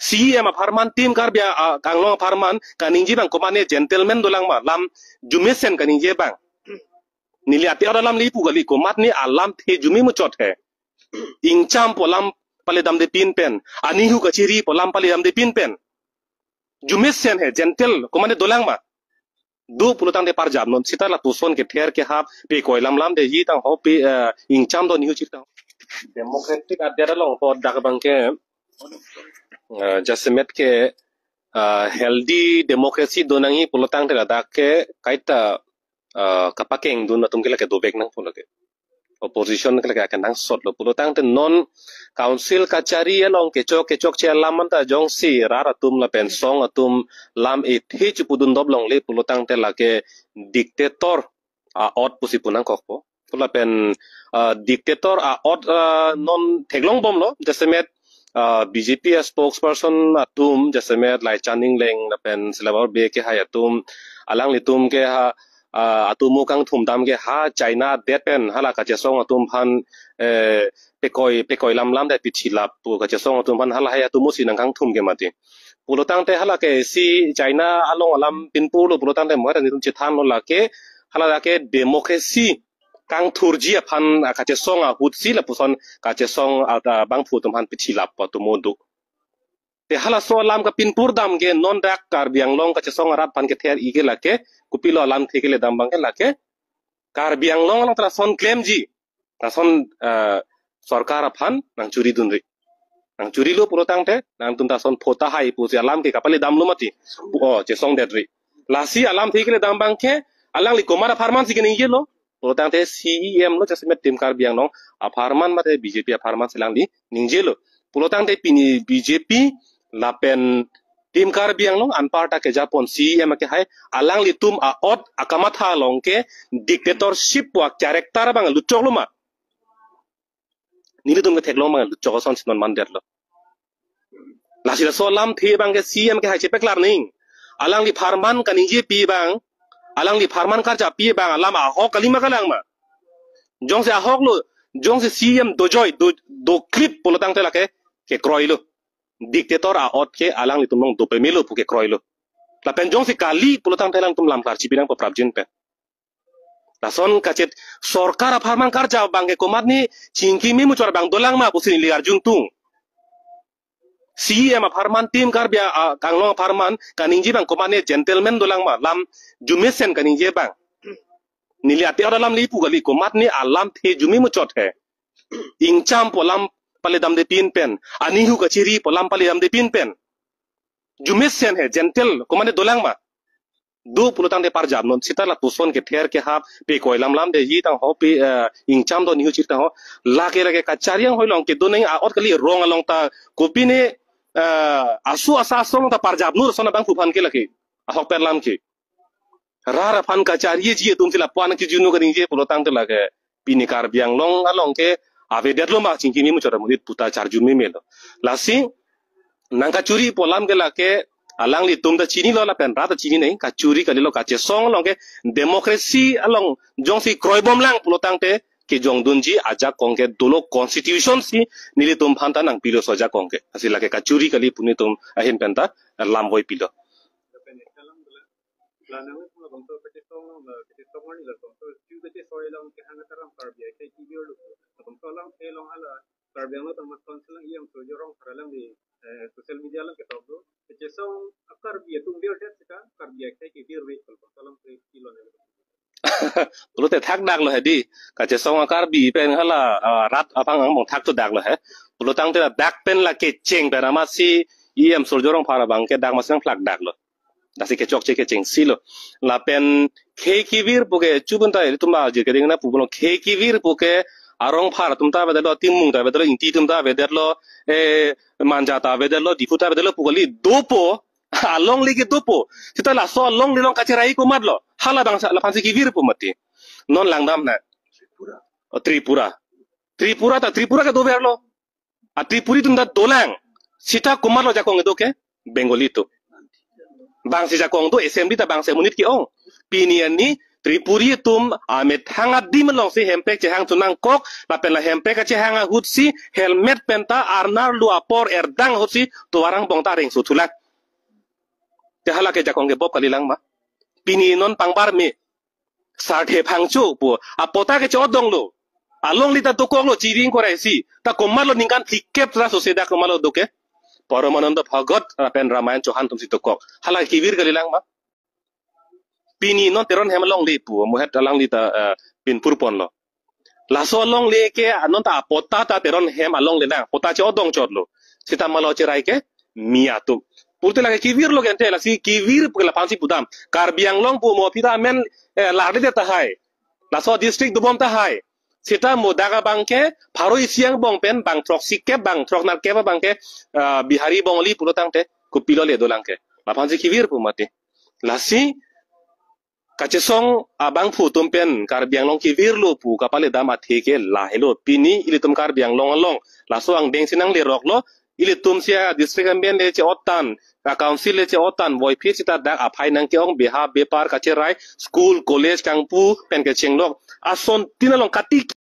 CEM aparman tim karbia kanglong aparman kaninji bang komane gentleman dolang ma lam jumesen kaninji bang niliati adalam lipu gali komat ni alam the jumi mucot hai ingcham polam pale dam de pin pen anihu kachiri polam pale dam de pin pen jumesen hai gentle komane dolang ma du pulutang de parjab non sita la tuson ke ther ke hap pe koilam lam de yi tang ho pe ingcham do nihu chita democratic adera long po dak bang ke jasemet ke healthy democracy donangi pulutang de dak ke kaita kapakeng dun atum ke la ke dobek nang pulake opposition ke la ke nang sot lo pulutang de non council kachari along kechok che lam ta jong si rara tum la pen song atum lam e thi chu pudun dob long le pulutang te la ke dictator a ot pusi punang kokpo pula pen dictator a ot non theglong bom lo jasemet BJP spokesperson atum jasemet lai chaning leng la pen silabor be ke ha atum alang litum ke ha atumu kang thum dam ke ha China det pen hala ka che song atum phan pekoi lam de pichilap pu ka che song atum phan hala ha atumu sinang kang thum ke mati pulutang te hala ke si China along alam pinpu lo pulutang te mo ta ni tum chithan lo la ke hala ke democracy kang thurji phan ka che song a hutsi la puson ka che song bang phu tum phan pichilap pa tu modu te hala so lam ka pinpur dam ge non dak kar biang long ka che song rat pan ke ther ige la ke kupilo lam theke le dam bang ke la ke kar biang long la tra son claim ji ta son sarkar phan nang churi dun ri nang churi lo purotang te nang tum ta son phota hai pu se alam ke kapale dam lo mati o che song det ri la si alam theke le dam bang ke alang li komara farman si ke ni ye lo purotang te CEM lo jasemet tim kar biang long a farman mate BJP a farman selang di ningje lo purotang te pini BJP lapen tim kar biang long an parta ke japon CEM ke hai alang li tum a ot akamatha long ke dictatorship wa character bang luchok lo ma nili tum ke theklong bang luchok son sinon man det lo la sila so lam the bang ke CEM ke hai chepek lar ning alang li farman kaninji pi bang alang li farman kar ja pi bang alam a ho kalima kalang ma jong se a hok lo jong se CEM do joy do clip polotang te la ke kroi lo dictator a ot ke alang litum long do pemelo pu ke kroi lo la pen jong se kali polotang te lang tum lam kar chipinang po prabjin pe la son kachet sorkar a farman kar ja bang ke komat ni chingki mi mu chor bang dolang ma pusin li arjung tung CEM a farman tim kar bia kanglong farman kaninji bang komane gentleman dolang ma lam jumesen kaninji bang niliati adalam lipu gali komat ni alam the jumi mu chot hai ingcham polam pale dam de pin pen anihu kachiri polam pale dam de pin pen jumesen hai gentle komane dolang ma du pulutang de parjab non sita la tuson ke ther ke hap pe koilam lam de yi tang ho pe ingcham do nihu chita ho la ke kachariang hoilong ke do nei a ot kali rong along ta kopine asu asa song ta parjab nur sona bang phan ke laki a hok per lam ke rara phan kachari ji tum sila puan ki junu kan je pulutang te lage pinikar biang long along ke ave det lo ma chingki mi mu chora mudit puta charju mi melo lasi nangka curi polam ke lake alang li tum da chini lo la pen rata chini nei ka curi kali lo ka che song long ke democracy along jong si kroi bom lang pulutang te ke jong dunji aja kong ke dolo constitution si nili tum phanta nang pilo soja kong ke asila ke ka curi kali puni tum ahin penta lam boy pilo social media lang kita bro so akar biya tum biar det ka kar biya kai ki bir we kol salam pre kilo ne lu te thak dak lo he di ka che song akar bi pen hala rat apang ang mong thak tu dak lo he lu tang te dak pen la ke cheng pe ma si em sol jorong phara bang ke dak ma sang flak dak lo da si ke chok che ke cheng si lo la pen ke ki vir pu ke chubun ta tu ma je ke ding na pu lo ke ki vir pu ke arong phara tum ta bedalo timung ta bedalo inti tum ta bedalo manja ta bedalo diputa bedalo pu kali dopo along lagi dopo kita la so long li long kacerai ko madlo hala bang la pansi ki vir pu mati non lang dam na Tripura ka do verlo a Tripuri tum da dolang sita kumarlo jakong do ke Bengolito bang si jakong do assembly ta bang se munit ki ong pinian ni Tripuri tum amet hangat di melong si hempek cehang tunang kok lapen la hempek ka cehang hutsi helmet penta arnar lu apor erdang hutsi tuarang bong taring sutulak jahala ke jakong ke bob kalilang ma pini non pangbar me sarthe phangchu pu apota ke chodong lo along lita tukok lo chiring kore si ta komar lo ningkan hikep tra soseda komar lo doke Paramananda Bhagat lapen Ramayan Chohan tum si tukok hala kibir kalilang ma pini non teron hemalong le pu mohet alang lita pin purpon lo laso long le ke anon ta pota ta teron hem along le na pota che odong chot lo sita malo cherai ke mia tu purte la kivir lo gente la si kivir pu la pansi pudam karbiang long pu mo pita men la de ta hai laso district dubom ta hai sita modaga bangke pharo isiang bong pen bang trok sikke bang trok nar ke bangke bihari bongli pulotang te kupilo le dolangke la pansi kivir pu mate lasi kacesong abang pu tumpen karbiang long kivir lo pu kapale dama theke la helo pini ilitum karbiang long laso ang deng sinang le rok lo ilitum sia district amben le che otan ka council le che otan boy phi sita dak aphai nang ke ong beha bepar kache rai school college kangpu pen ke chenglok ason tinalong katik